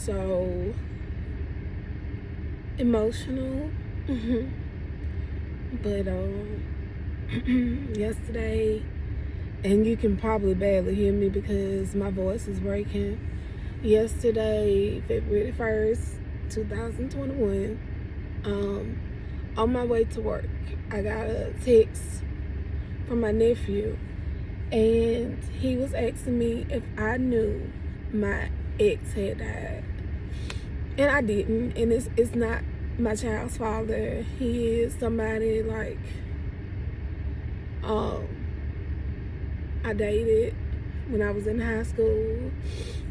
so emotional. But yesterday, and you can probably barely hear me because my voice is breaking. Yesterday, February 1st, 2021, on my way to work, I got a text from my nephew, and he was asking me if I knew my ex had died. And I didn't, and it's not my child's father. He is somebody like I dated when I was in high school,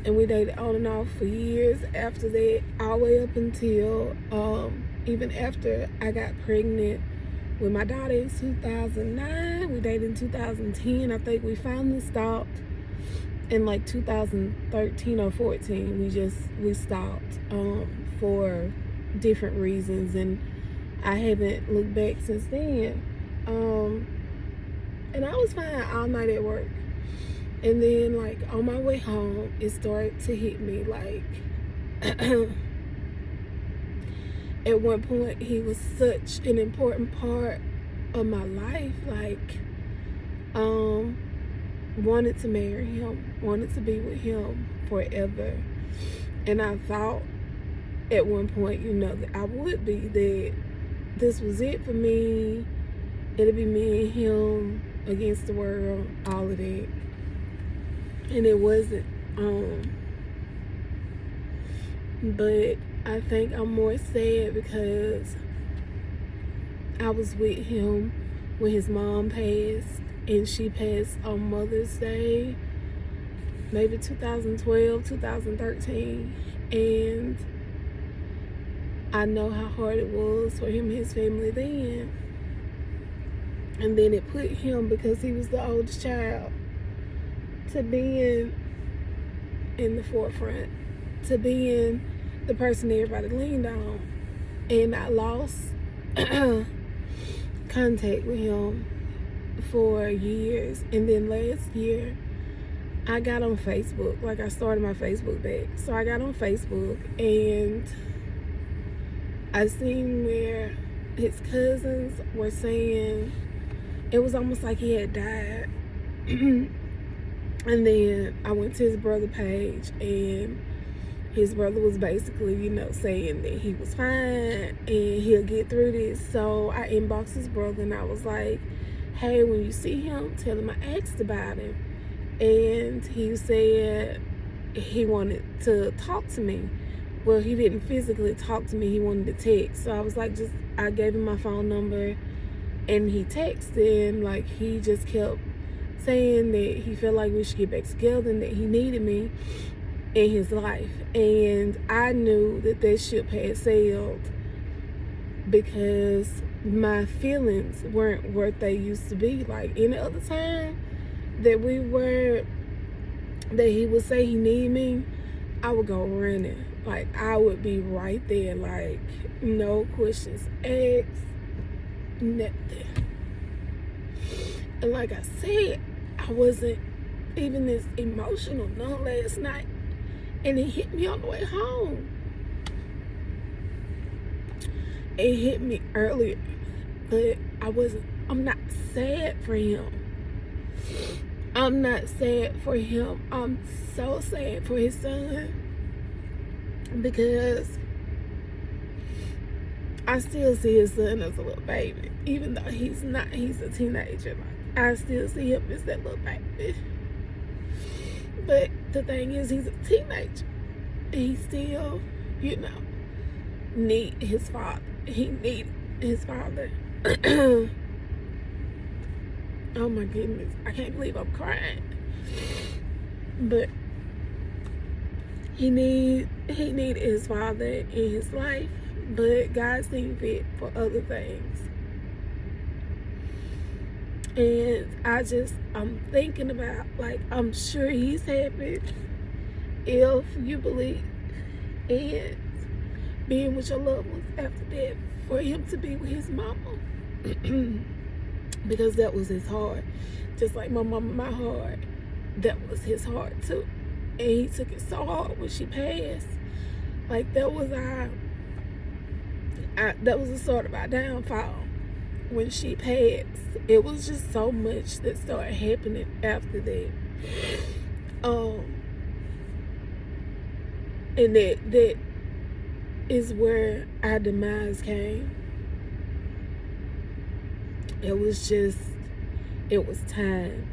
and we dated on and off for years after that, all the way up until even after I got pregnant with my daughter in 2009. We dated in 2010. I think we finally stopped in like 2013 or 14. We stopped for different reasons, and I haven't looked back since then. And I was fine all night at work. And then, like, on my way home, it started to hit me, like, at one point, he was such an important part of my life. Like, wanted to marry him, wanted to be with him forever. And I thought at one point, that I would be, that this was it for me. It'd be me and him against the world, all of that. And it wasn't. But I think I'm more sad because I was with him when his mom passed, and she passed on Mother's Day, maybe 2012, 2013. And I know how hard it was for him and his family then. And then it put him, because he was the oldest child, to being in the forefront, to being the person everybody leaned on. And I lost contact with him for years. And then last year, I got on Facebook. Like, I started my Facebook back. So I got on Facebook, and I seen where his cousins were saying it was almost like he had died. And then I went to his brother's page, and his brother was basically, saying that he was fine and he'll get through this. So I inboxed his brother, and I was like, hey, when you see him, tell him I asked about him. And he said he wanted to talk to me. Well, he didn't physically talk to me. He wanted to text. So I was like, I gave him my phone number, and he texted, like, he just kept saying that he felt like we should get back together and that he needed me in his life. And I knew that ship had sailed, because my feelings weren't what they used to be. Like, any other time that he would say he needed me, I would go running. Like, I would be right there, like, no questions asked, nothing. And like I said, I wasn't even this emotional none last night. And it hit me on the way home. It hit me earlier, but I'm not sad for him. I'm not sad for him. I'm so sad for his son, because I still see his son as a little baby. Even though he's not, he's a teenager. Like, I still see him as that little baby. But the thing is, he's a teenager. And he still, need his father. He needs his father. Oh my goodness. I can't believe I'm crying. But he needed his father in his life. But God seen fit for other things. And I'm thinking about, like, I'm sure he's happy if you believe in being with your loved ones after that, for him to be with his mama. Because that was his heart. Just like my mama, my heart, that was his heart too. And he took it so hard when she passed. Like, that was that was a sort of our downfall when she passed. It was just so much that started happening after that. And that is where our demise came. It was time.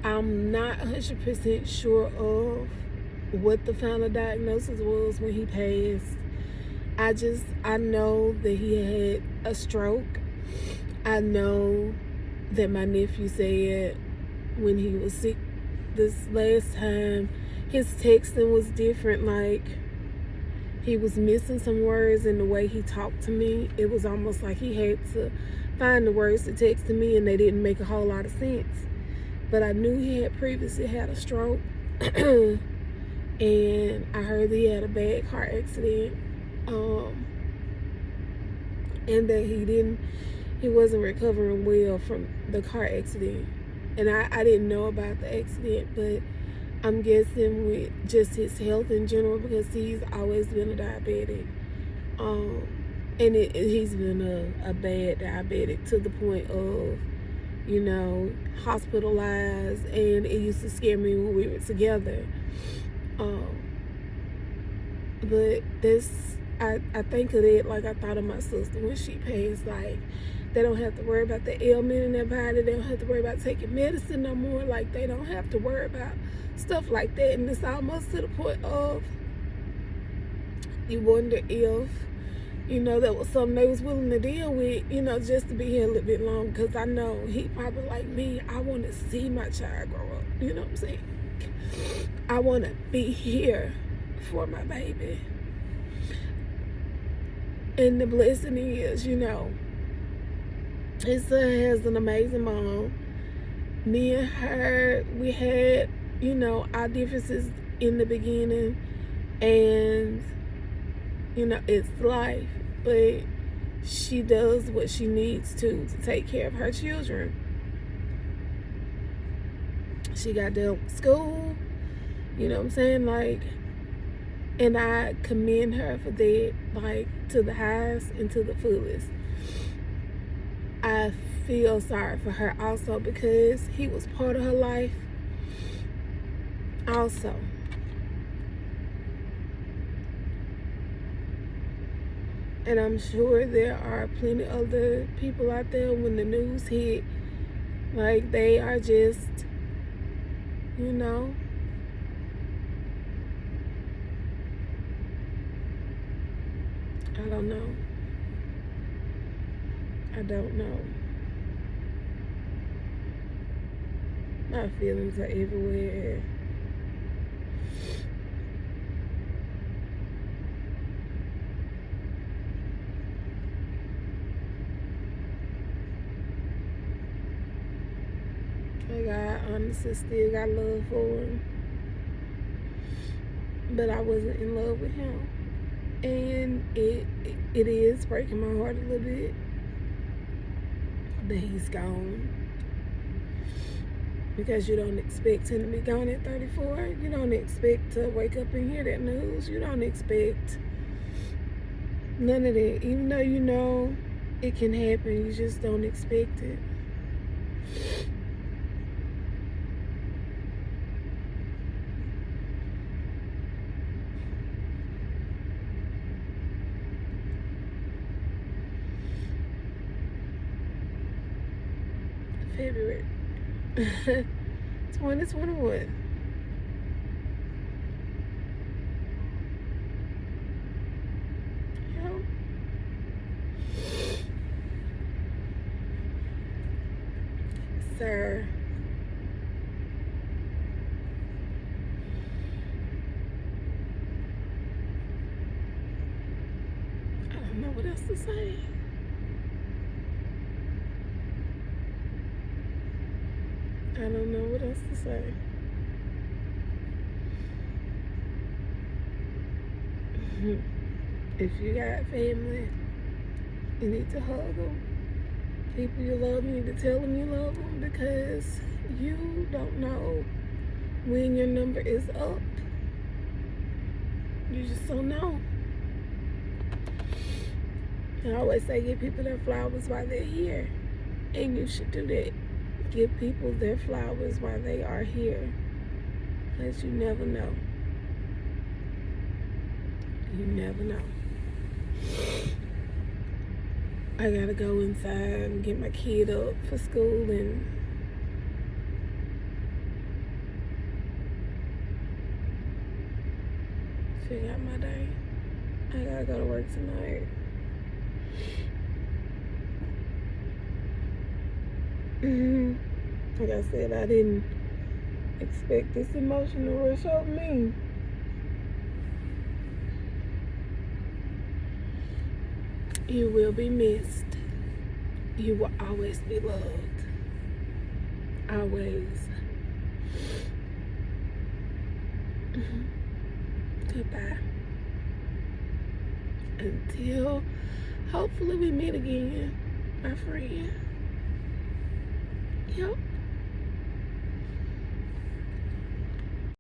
I'm not 100% sure of what the final diagnosis was when he passed. I know that he had a stroke. I know that my nephew said when he was sick this last time, his texting was different. Like, he was missing some words in the way he talked to me. It was almost like he had to find the words to text to me, and they didn't make a whole lot of sense. But I knew he had previously had a stroke. And I heard he had a bad car accident. And that he wasn't recovering well from the car accident. And I didn't know about the accident, but I'm guessing with just his health in general, because he's always been a diabetic. And he's been a bad diabetic to the point of, hospitalized, and it used to scare me when we were together. But I think of it like I thought of my sister when she passed. Like, they don't have to worry about the ailment in their body. They don't have to worry about taking medicine no more. Like, they don't have to worry about stuff like that. And it's almost to the point of you wonder if, that was something they was willing to deal with, just to be here a little bit longer. Because I know he probably like me. I want to see my child grow up. You know what I'm saying? I want to be here for my baby. And the blessing is, his son has an amazing mom. Me and her, we had, our differences in the beginning. And, it's life. But she does what she needs to take care of her children. She got done with school. You know what I'm saying? Like, and I commend her for that, like, to the highest and to the fullest. I feel sorry for her also, because he was part of her life also. And I'm sure there are plenty of other people out there when the news hit, like, they are just, I don't know. I don't know. My feelings are everywhere. I honestly still got love for him. But I wasn't in love with him. And it is breaking my heart a little bit that he's gone. Because you don't expect him to be gone at 34. You don't expect to wake up and hear that news. You don't expect none of that. Even though it can happen, you just don't expect it. February 2021. Yeah. Sir. I don't know what else to say. I don't know what else to say. If you got family, you need to hug them. People you love, you need to tell them you love them, because you don't know when your number is up. You just don't know. I always say give people their flowers while they're here. And you should do that. Give people their flowers while they are here. Because you never know. You never know. I gotta go inside and get my kid up for school and figure out my day. I gotta go to work tonight. Like I said, I didn't expect this emotional rush over me. You will be missed. You will always be loved. Always. Goodbye. Until hopefully we meet again, my friend. Yep.